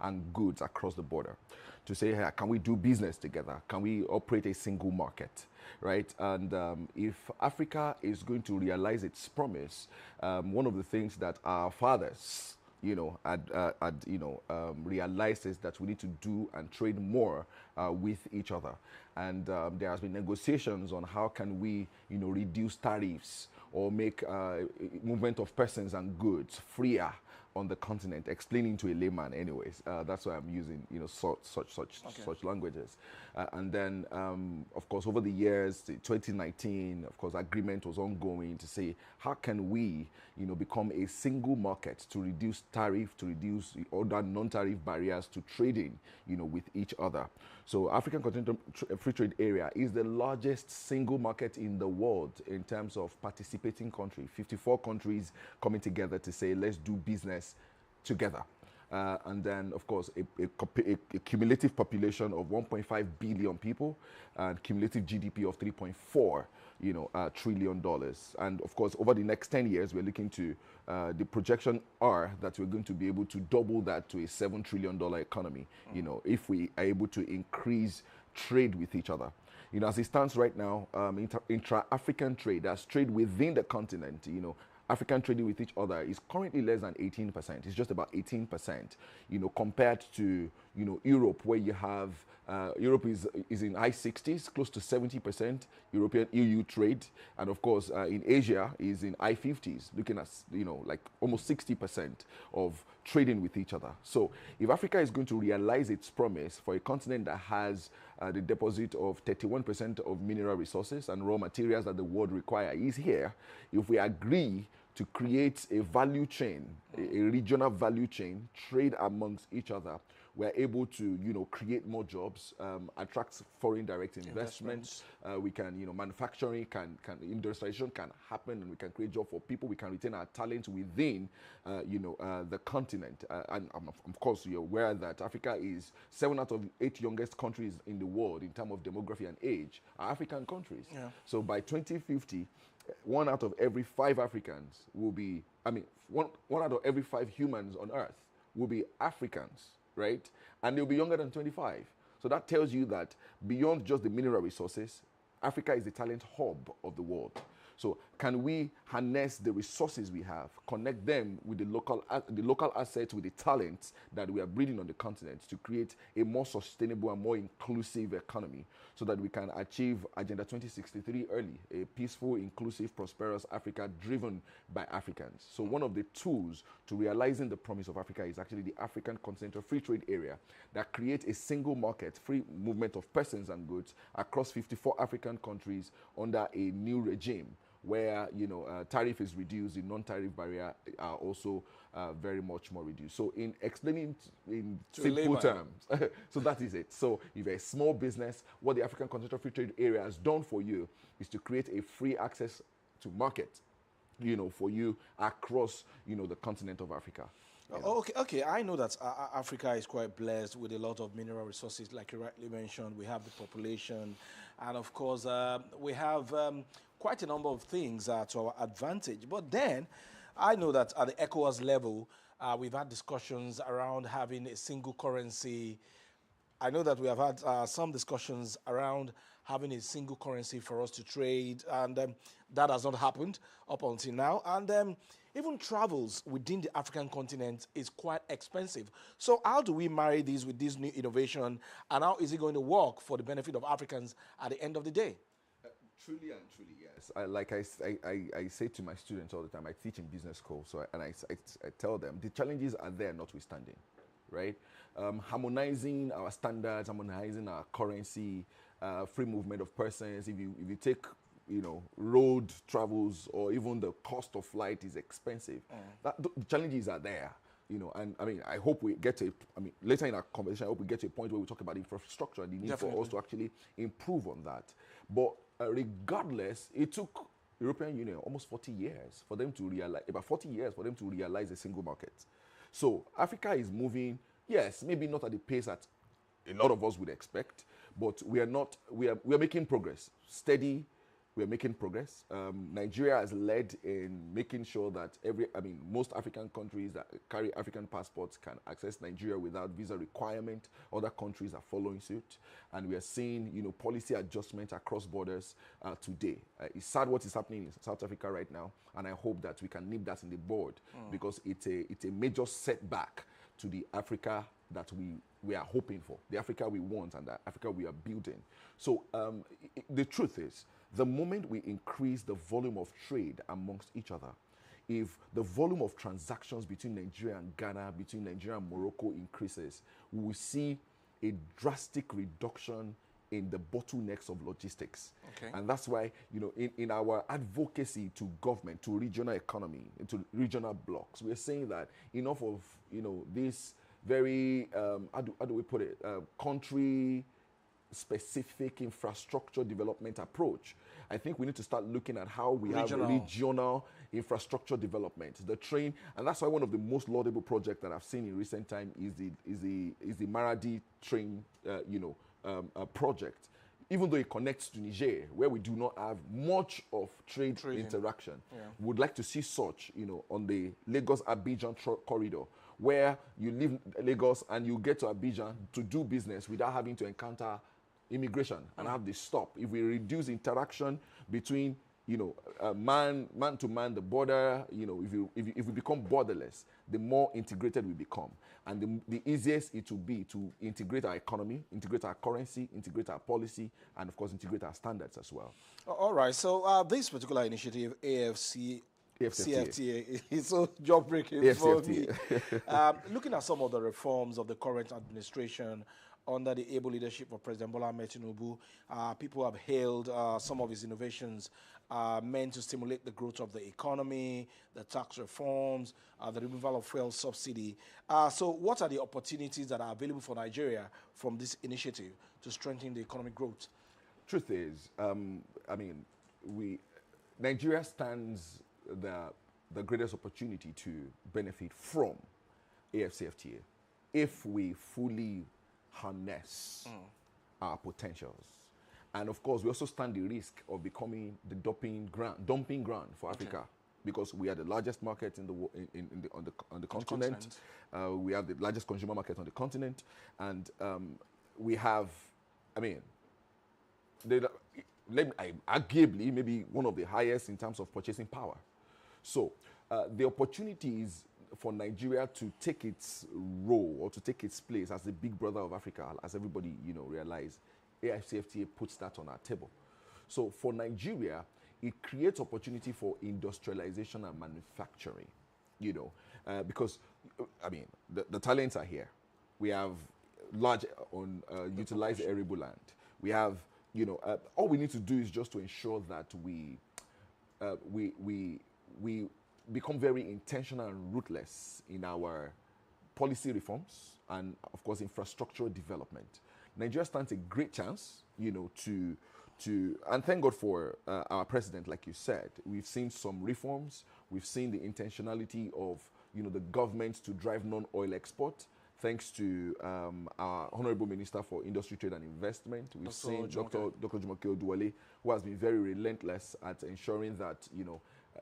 and goods across the border to say, hey, can we do business together? Can we operate a single market, right? And if Africa is going to realize its promise, one of the things that our fathers, realizes that we need to do and trade more with each other. And there has been negotiations on how can we, reduce tariffs or make movement of persons and goods freer on the continent, explaining to a layman anyways. That's why I'm using, such languages. And then, of course, over the years, 2019, of course, agreement was ongoing to say, how can we, become a single market to reduce tariff, to reduce other non-tariff barriers to trading, with each other. So African Continental Free Trade Area is the largest single market in the world in terms of participating country. 54 countries coming together to say, let's do business together. And then, of course, a cumulative population of 1.5 billion people and cumulative GDP of $3.4 trillion. And, of course, over the next 10 years, we're looking to, the projection are that we're going to be able to double that to a $7 trillion economy, if we are able to increase trade with each other. As it stands right now, intra-African trade, that's trade within the continent, African trading with each other is currently less than 18%. It's just about 18%, compared to, Europe, where you have, Europe is in high 60s, close to 70% European EU trade. And of course, in Asia is in high 50s, looking at, like almost 60% of trading with each other. So if Africa is going to realize its promise for a continent that has the deposit of 31% of mineral resources and raw materials that the world require is here, if we agree to create a value chain, a regional value chain, trade amongst each other, we're able to, create more jobs, attract foreign direct investments. We can, manufacturing industrialization can happen, and we can create jobs for people. We can retain our talent within, the continent. And of course, you're aware that Africa is 7 out of 8 youngest countries in the world in terms of demography and age are African countries. Yeah. So by 2050, 1 out of every 5 Africans will be, one out of every 5 humans on Earth will be Africans, right? And they'll be younger than 25. So that tells you that beyond just the mineral resources, Africa is the talent hub of the world. So can we harness the resources we have, connect them with the local assets, with the talents that we are breeding on the continent to create a more sustainable and more inclusive economy so that we can achieve Agenda 2063 early, a peaceful, inclusive, prosperous Africa driven by Africans. So one of the tools to realizing the promise of Africa is actually the African Continental Free Trade Area that creates a single market, free movement of persons and goods across 54 African countries under a new regime, where tariff is reduced, the non-tariff barrier are also very much more reduced. So in explaining in simple terms, so that is it. So if you're a small business, what the African Continental Free Trade Area has done for you is to create a free access to market, for you across, the continent of Africa. Okay. I know that Africa is quite blessed with a lot of mineral resources, like you rightly mentioned. We have the population, and of course, we have quite a number of things to our advantage. But then, I know that at the ECOWAS level, we've had discussions around having a single currency. I know that we have had some discussions around having a single currency for us to trade, and that has not happened up until now. And even travels within the African continent is quite expensive. So how do we marry these with this new innovation, and how is it going to work for the benefit of Africans at the end of the day? Truly and truly, yes. I say to my students all the time, I teach in business school, so I tell them the challenges are there notwithstanding, right? Harmonizing our standards, harmonizing our currency, free movement of persons. If you take, road travels, or even the cost of flight is expensive. The challenges are there. And I hope we get to, later in our conversation, I hope we get to a point where we talk about infrastructure and the need for us to actually improve on that. But regardless, it took European Union almost 40 years for them to realize, about 40 years for them to realize a single market. So Africa is moving, yes, maybe not at the pace that a lot of us would expect, but we are making progress, steady, we're making progress. Nigeria has led in making sure that most African countries that carry African passports can access Nigeria without visa requirement. Other countries are following suit, and we are seeing, policy adjustment across borders today. It's sad what is happening in South Africa right now, and I hope that we can nip that in the bud because it's a major setback to the Africa that we are hoping for, the Africa we want and the Africa we are building. So the truth is, the moment we increase the volume of trade amongst each other, if the volume of transactions between Nigeria and Ghana, between Nigeria and Morocco increases, we will see a drastic reduction in the bottlenecks of logistics. Okay. And that's why, in our advocacy to government, to regional economy, to regional blocks, we're saying that enough of, this very, how do we put it, country-specific infrastructure development approach. I think we need to start looking at how we have regional infrastructure development. The train, and that's why one of the most laudable projects that I've seen in recent time is the Maradi train, project. Even though it connects to Niger, where we do not have much of trade interaction, would like to see such, on the Lagos-Abidjan corridor, where you leave Lagos and you get to Abidjan to do business without having to encounter immigration and have this stop. If we reduce interaction between, man to man, the border, if we become borderless, the more integrated we become. And the easiest it will be to integrate our economy, integrate our currency, integrate our policy, and of course, integrate our standards as well. All right. So this particular initiative, AfCFTA, is so job-breaking for me. Looking at some of the reforms of the current administration under the able leadership of President Bola Ahmed Tinubu, people have hailed some of his innovations meant to stimulate the growth of the economy, the tax reforms, the removal of fuel subsidy. So what are the opportunities that are available for Nigeria from this initiative to strengthen the economic growth? Truth is, Nigeria stands the greatest opportunity to benefit from AfCFTA if we fully harness our potentials. And of course, we also stand the risk of becoming the dumping ground for Africa, because we are the largest market on the continent. We have the largest consumer market on the continent, and we have, arguably maybe one of the highest in terms of purchasing power. So the opportunity is for Nigeria to take its role or to take its place as the big brother of Africa, as everybody realize. AfCFTA puts that on our table. So for Nigeria, it creates opportunity for industrialization and manufacturing, because the talents are here. We have large utilized arable land. We have, all we need to do is just to ensure that we become very intentional and ruthless in our policy reforms and, of course, infrastructural development. Nigeria stands a great chance, and thank God for our president, like you said. We've seen some reforms. We've seen the intentionality of, the government to drive non-oil export. Thanks to our Honorable Minister for Industry, Trade and Investment. We've seen Dr. Jumoke Oduwole, who has been very relentless at ensuring that,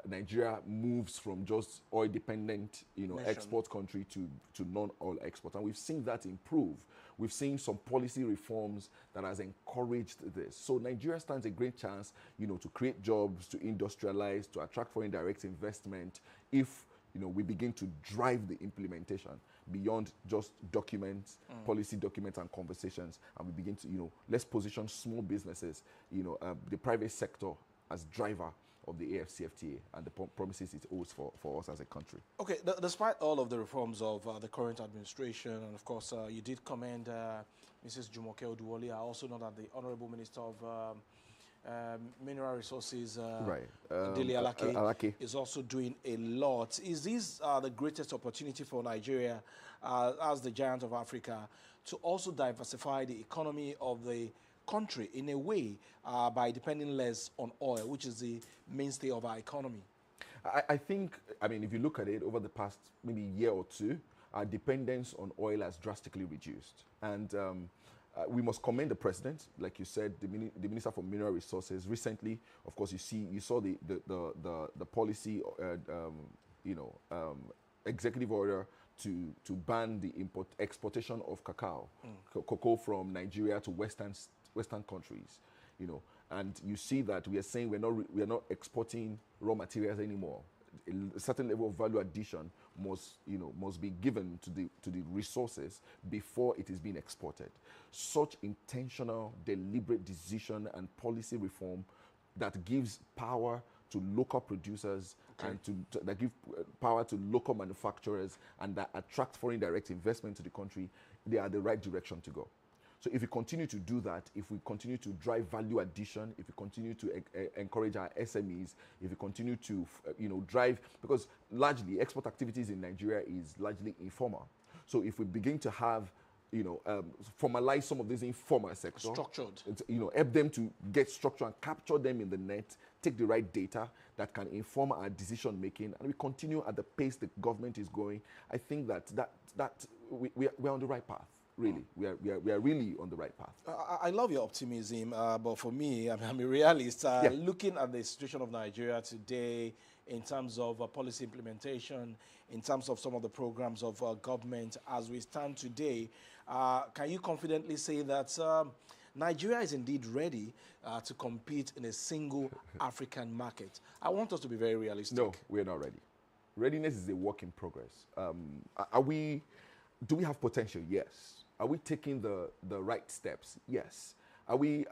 Nigeria moves from just oil-dependent, export country to non-oil export. And we've seen that improve. We've seen some policy reforms that has encouraged this. So Nigeria stands a great chance, to create jobs, to industrialize, to attract foreign direct investment if, we begin to drive the implementation beyond just documents, policy documents and conversations, and we begin to, let's position small businesses, the private sector as driver of the AfCFTA and the promises it holds for us as a country. Okay, despite all of the reforms of the current administration, and of course you did commend Mrs. Jumoke Oduwole. I also know that the Honorable Minister of Mineral Resources, Dele Alake, is also doing a lot. Is this the greatest opportunity for Nigeria as the giant of Africa to also diversify the economy of the country in a way by depending less on oil, which is the mainstay of our economy? I think, if you look at it over the past maybe year or two, our dependence on oil has drastically reduced. And we must commend the president, like you said, the Minister for Mineral Resources. Recently, of course, you saw the policy, executive order to ban the exportation of cocoa from Nigeria to Western countries, and you see that we are saying we are not exporting raw materials anymore. A certain level of value addition must be given to the resources before it is being exported. Such intentional, deliberate decision and policy reform that gives power to local producers and that give power to local manufacturers and that attract foreign direct investment to the country, they are the right direction to go. So if we continue to do that, if we continue to drive value addition, if we continue to encourage our SMEs, if we continue to drive, because largely export activities in Nigeria is largely informal. So if we begin to have formalize some of these informal sector, structured, help them to get structure and capture them in the net, take the right data that can inform our decision making, and we continue at the pace the government is going, I think that we're on the right path. Really, we are really on the right path. I love your optimism, but for me, I'm a realist. Looking at the situation of Nigeria today, in terms of policy implementation, in terms of some of the programs of government as we stand today, can you confidently say that Nigeria is indeed ready to compete in a single African market? I want us to be very realistic. No, we're not ready. Readiness is a work in progress. Do we have potential? Yes. Are we taking the right steps? Yes. Are we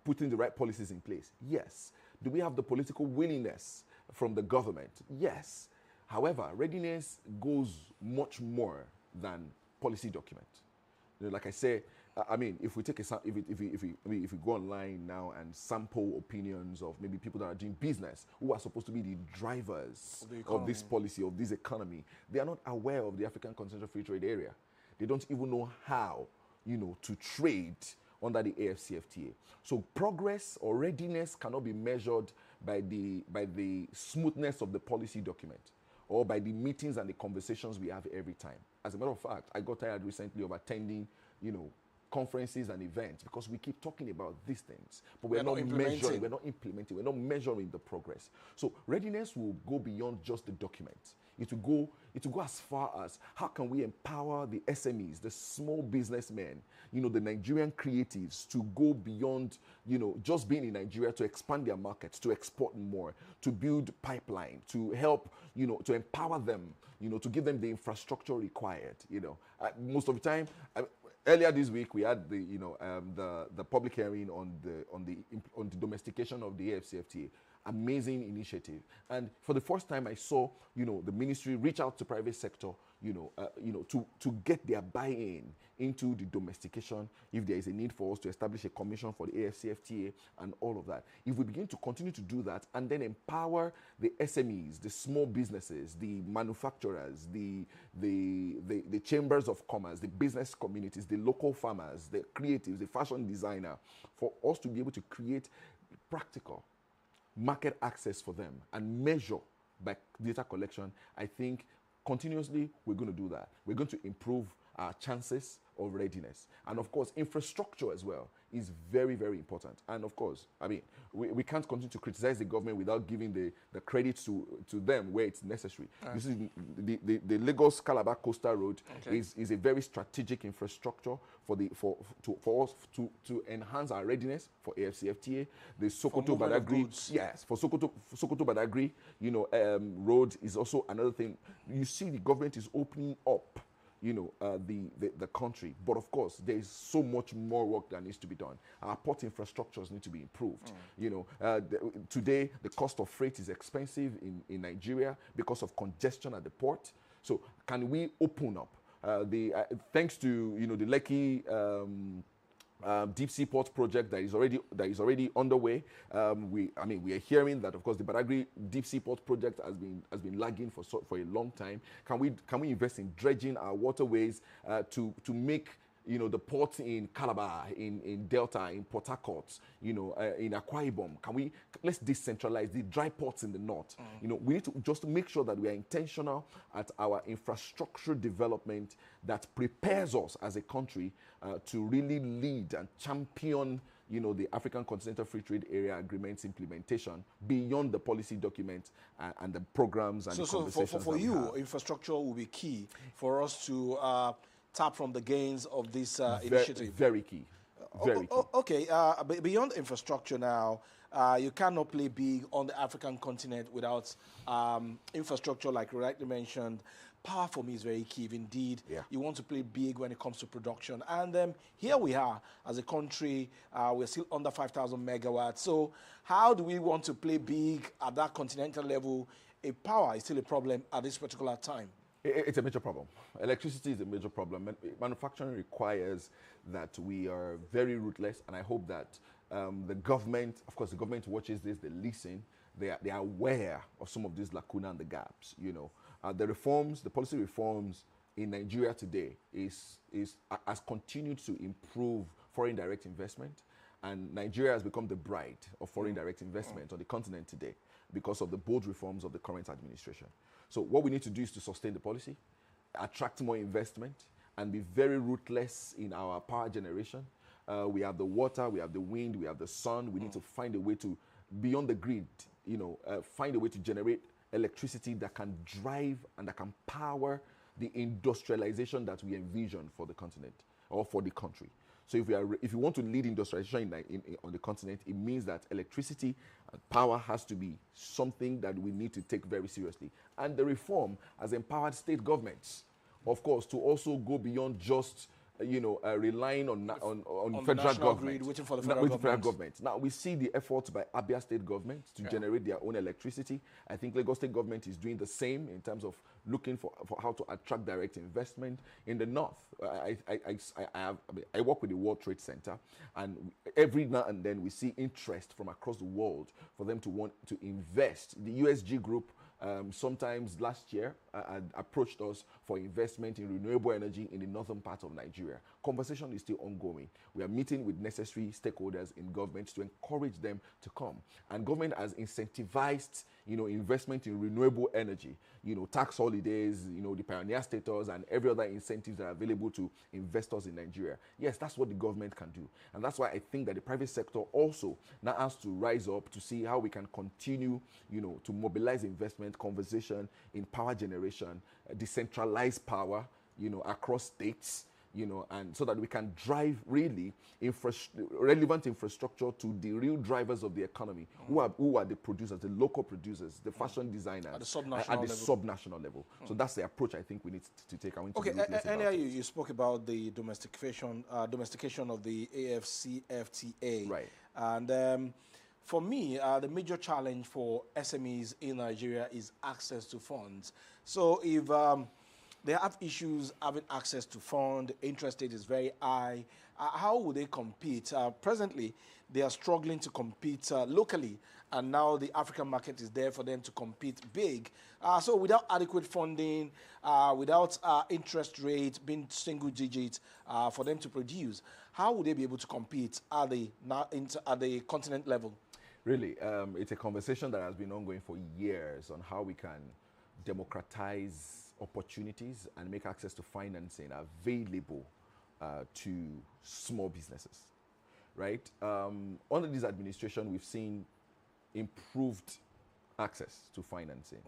putting the right policies in place? Yes. Do we have the political willingness from the government? Yes. However, readiness goes much more than policy document. Like I say, I mean, if we take if we go online now and sample opinions of maybe people that are doing business who are supposed to be the drivers of this policy, of this economy, they are not aware of the African Continental Free Trade Area. They don't even know how, to trade under the AfCFTA. So progress or readiness cannot be measured by the smoothness of the policy document or by the meetings and the conversations we have every time. As a matter of fact, I got tired recently of attending, conferences and events because we keep talking about these things, but we're not measuring, we're not implementing, we're not measuring the progress. So readiness will go beyond just the document. It will go as far as how can we empower the SMEs, the small businessmen, the Nigerian creatives to go beyond, just being in Nigeria, to expand their markets, to export more, to build pipeline, to help, to empower them, to give them the infrastructure required. Most of the time, earlier this week we had the public hearing on the domestication of the AfCFTA. Amazing initiative, and for the first time I saw the ministry reach out to private sector to get their buy-in into the domestication, if there is a need for us to establish a commission for the AfCFTA and all of that. If we begin to continue to do that and then empower the SMEs, the small businesses, the manufacturers, the chambers of commerce, the business communities, the local farmers, the creatives, the fashion designer, for us to be able to create practical market access for them and measure by data collection, I think continuously we're going to do that. We're going to improve our chances of readiness. And of course, infrastructure as well is very, very important. And of course, I mean, we can't continue to criticize the government without giving the credit to them where it's necessary. This is the Lagos-Calabar Coastal Road is a very strategic infrastructure for us to enhance our readiness for AfCFTA. The Sokoto-Badagry, yes, for Sokoto-Badagry, road is also another thing. You see, the government is opening up the country. But of course, there is so much more work that needs to be done. Our port infrastructures need to be improved. Today, the cost of freight is expensive in Nigeria because of congestion at the port. So can we open up? Thanks to the Lekki deep sea port project that is already underway. We are hearing that, of course, the Badagry deep sea port project has been lagging for a long time. Can we invest in dredging our waterways to make you know, the ports in Calabar, in Delta, in Port Harcourt, you know, in Akwa Ibom. Let's decentralize the dry ports in the north. You know, we need to just make sure that we are intentional at our infrastructure development that prepares us as a country to really lead and champion, you know, the African Continental Free Trade Area Agreements implementation beyond the policy documents and the programs and the conversations. For you, infrastructure will be key for us to tap from the gains of this initiative. Very key. Very key. Okay, beyond infrastructure now, you cannot play big on the African continent without infrastructure, like you rightly mentioned. Power for me is very key. If indeed you want to play big when it comes to production. And here we are as a country, we're still under 5,000 megawatts. So how do we want to play big at that continental level if power is still a problem at this particular time? It's a major problem. Electricity is a major problem. Manufacturing requires that we are very ruthless, and I hope that the government, of course, the government watches this, they listen, they are aware of some of these lacuna and the gaps. You know, the reforms, the policy reforms in Nigeria today has continued to improve foreign direct investment, and Nigeria has become the bride of foreign direct investment on the continent today because of the bold reforms of the current administration. So what we need to do is to sustain the policy, attract more investment, and be very ruthless in our power generation. We have the water, we have the wind, we have the sun. We need to find a way to, beyond the grid, you know, find a way to generate electricity that can drive and that can power the industrialization that we envision for the continent or for the country. So if you want to lead industrialization on the continent, it means that electricity and power has to be something that we need to take very seriously. And the reform has empowered state governments, of course, to also go beyond just relying on federal government, waiting for the federal government. Now we see the efforts by Abia State government to generate their own electricity. I think Lagos State government is doing the same in terms of looking for how to attract direct investment in the north. I work with the World Trade Center, and every now and then we see interest from across the world for them to want to invest. The USG group sometimes last year approached us for investment in renewable energy in the northern part of Nigeria. Conversation is still ongoing. We are meeting with necessary stakeholders in government to encourage them to come. And government has incentivized, investment in renewable energy, tax holidays, the pioneer status and every other incentives that are available to investors in Nigeria. Yes, that's what the government can do. And that's why I think that the private sector also now has to rise up to see how we can continue, to mobilize investment, conversation in power generation, decentralized power, across states, and so that we can drive really relevant infrastructure to the real drivers of the economy, who are the producers, the local producers, the fashion designers at the subnational level. So that's the approach I think we need to take. Okay, earlier you spoke about the domestication of the AfCFTA. Right. And for me, the major challenge for SMEs in Nigeria is access to funds. So if they have issues having access to fund, interest rate is very high, how would they compete? Presently, they are struggling to compete locally, and now the African market is there for them to compete big. So without adequate funding, without interest rate being single digit for them to produce, how would they be able to compete at the continent level? Really, it's a conversation that has been ongoing for years on how we can democratize opportunities and make access to financing available to small businesses, right? Under this administration, we've seen improved access to financing.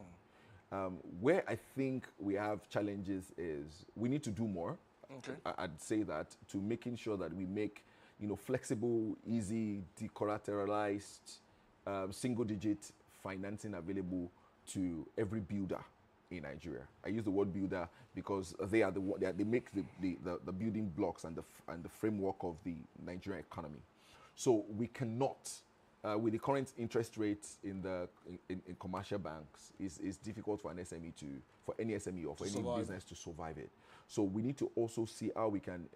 Where I think we have challenges is we need to do more. Okay. I'd say that, to making sure that we make flexible, easy, decollateralized, single-digit financing available to every builder in Nigeria. I use the word builder because they make the building blocks and the framework of the Nigerian economy. So we cannot, with the current interest rates in commercial banks, is difficult for an SME for any SME or for any business to survive it. So we need to also see how we can,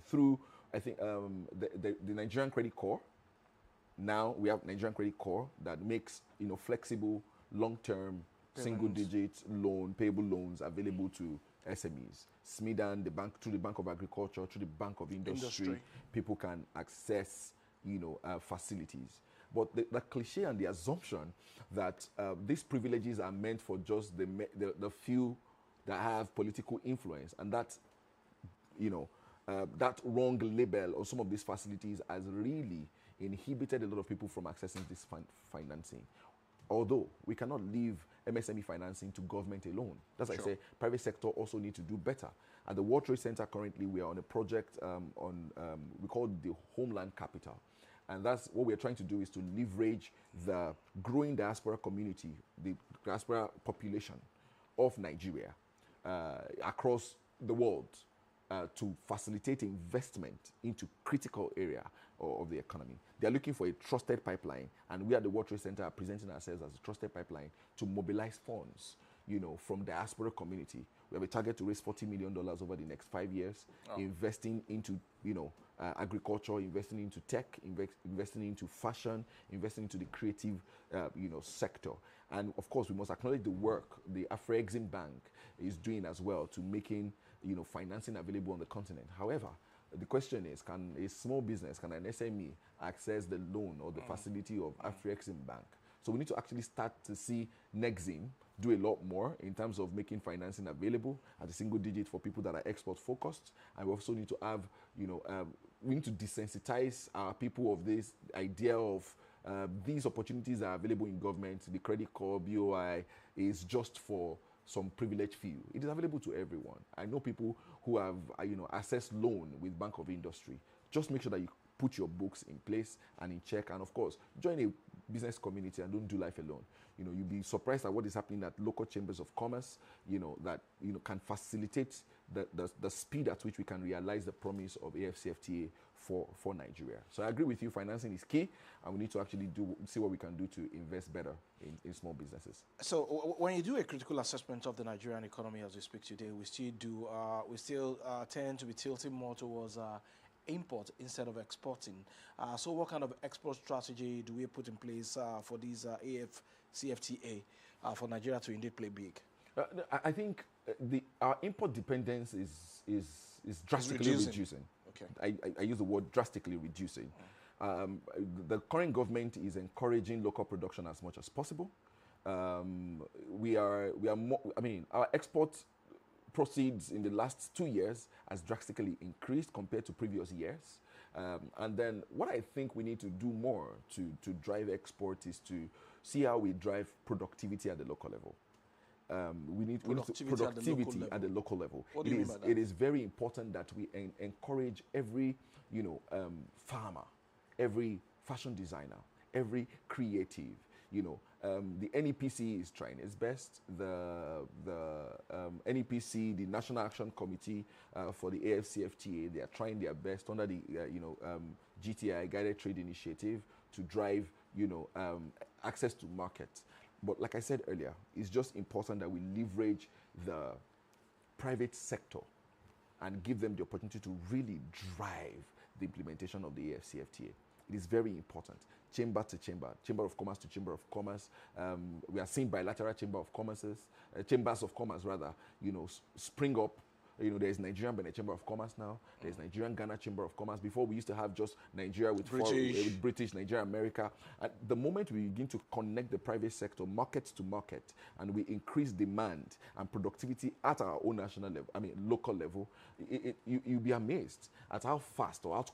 through the Nigerian Credit Corps. Now we have Nigerian Credit Corps that makes flexible, long-term, single-digit payable loans available to SMEs. SMIDAN, the bank, through the Bank of Agriculture, through the Bank of Industry. People can access, facilities. But the cliche and the assumption that these privileges are meant for just the few that have political influence, and that, that wrong label on some of these facilities has really inhibited a lot of people from accessing this financing. Although we cannot leave MSME financing to government alone. That's why I say private sector also need to do better. At the World Trade Center currently, we are on a project we call it the Homeland Capital. And that's what we're trying to do, is to leverage the growing diaspora community, the diaspora population of Nigeria across the world to facilitate investment into critical area of the economy. They're looking for a trusted pipeline, and we at the World Trade Center are presenting ourselves as a trusted pipeline to mobilize funds, from diaspora community. We have a target to raise $40 million over the next 5 years, investing into, agriculture, investing into tech, investing into fashion, investing into the creative, sector. And of course, we must acknowledge the work the AfCFTA Bank is doing as well to making, financing available on the continent. However, the question is, can a small business, can an SME access the loan or the facility of AfCFTA Bank? So we need to actually start to see Nexim do a lot more in terms of making financing available at a single digit for people that are export focused. And we also need to have, we need to desensitize our people of this idea of these opportunities are available in government. The credit card, BOI, is just for some privileged few. It is available to everyone. I know people who have, accessed loan with Bank of Industry. Just make sure that you put your books in place and in check, and of course, join a business community and don't do life alone. You'll be surprised at what is happening at local chambers of commerce, that, can facilitate the speed at which we can realize the promise of AfCFTA for Nigeria. So I agree with you, financing is key, and we need to actually see what we can do to invest better in small businesses. So when you do a critical assessment of the Nigerian economy as we speak today, we still tend to be tilting more towards import instead of exporting. So what kind of export strategy do we put in place for these AfCFTA for Nigeria to indeed play big? I think our import dependence is drastically reducing. Okay. I use the word drastically reducing. The current government is encouraging local production as much as possible. We are more, our export proceeds in the last 2 years has drastically increased compared to previous years. And then what I think we need to do more to drive export is to see how we drive productivity at the local level. We need productivity at the local level. What do you mean by that? It is very important that we encourage every, farmer, every fashion designer, every creative, the NEPC is trying its best. The NEPC, the National Action Committee for the AfCFTA, they are trying their best under the GTI, Guided Trade Initiative, to drive access to market. But like I said earlier, it's just important that we leverage the private sector and give them the opportunity to really drive the implementation of the AfCFTA. It is very important. Chamber to chamber, chamber of commerce to chamber of commerce. We are seeing bilateral chambers of commerce rather, spring up. There's Nigerian Benin Chamber of Commerce now. There's Nigerian Ghana Chamber of Commerce. Before, we used to have just Nigeria with British, Nigeria, America. At the moment we begin to connect the private sector, market to market, and we increase demand and productivity at our own national level, local level, you'll be amazed at how fast or how